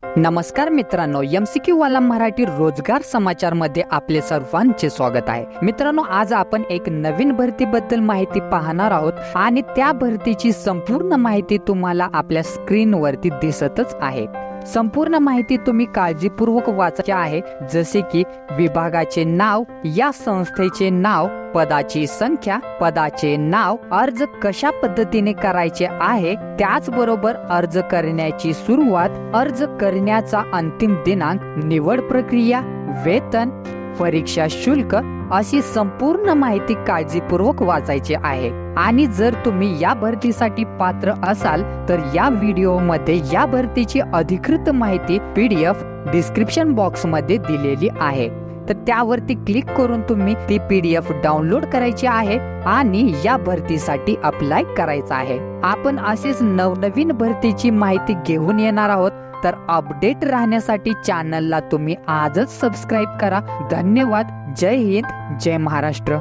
नमस्कार मित्रांनो, MCQ वाला मराठी रोजगार समाचार मध्ये आपले सर्वांचे स्वागत आहे। मित्रांनो, आज आपण एक नवीन भरतीबद्दल माहिती पाहणार आहोत आणि त्या भरतीची संपूर्ण माहिती तुम्हाला आपल्या स्क्रीनवरती दिसतच आहे। संपूर्ण माहिती तुम्ही काळजीपूर्वक वाचायची आहे, जसे की विभागाचे नाव, या संस्थेचे नाव, पदाची संख्या, पदाचे नाव, अर्ज कशा पद्धतीने करायचे आहे, त्याचबरोबर अर्ज करण्याची सुरुवात, अर्ज करण्याचा अंतिम दिनांक, निवड प्रक्रिया, वेतन, परीक्षा शुल्क अशी संपूर्ण माहिती काळजीपूर्वक वाचायची आहे। आणि जर तुम्ही या भरतीसाठी पात्र असाल तर या व्हिडिओमध्ये या भरतीची अधिकृत माहिती PDF डिस्क्रिप्शन बॉक्स मध्ये दिलेली आहे, तर त्यावरती क्लिक करून तुम्ही ती PDF डाउनलोड करायची आहे आणि या भरतीसाठी अप्लाय करायचा आहे। आपण असेच नवनवीन भरतीची माहिती घेऊन येणार आहोत, तर अपडेट राहण्यासाठी चॅनलला तुम्ही आजच सबस्क्राइब करा। धन्यवाद। जय हिंद, जय महाराष्ट्र।